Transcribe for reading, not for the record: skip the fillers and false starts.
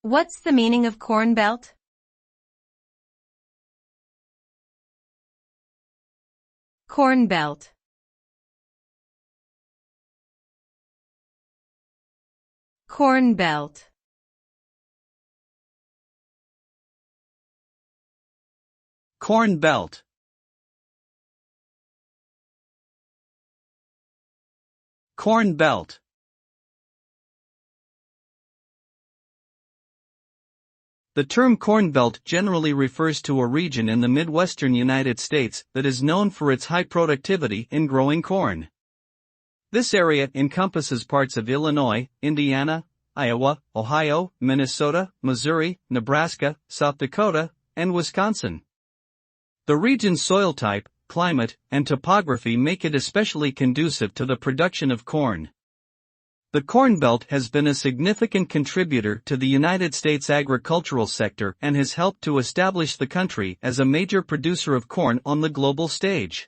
What's the meaning of Corn Belt? Corn Belt. Corn Belt. Corn Belt. Corn Belt. The term Corn Belt generally refers to a region in the Midwestern United States that is known for its high productivity in growing corn. This area encompasses parts of Illinois, Indiana, Iowa, Ohio, Minnesota, Missouri, Nebraska, South Dakota, and Wisconsin. The region's soil type, climate, and topography make it especially conducive to the production of corn. The Corn Belt has been a significant contributor to the United States agricultural sector and has helped to establish the country as a major producer of corn on the global stage.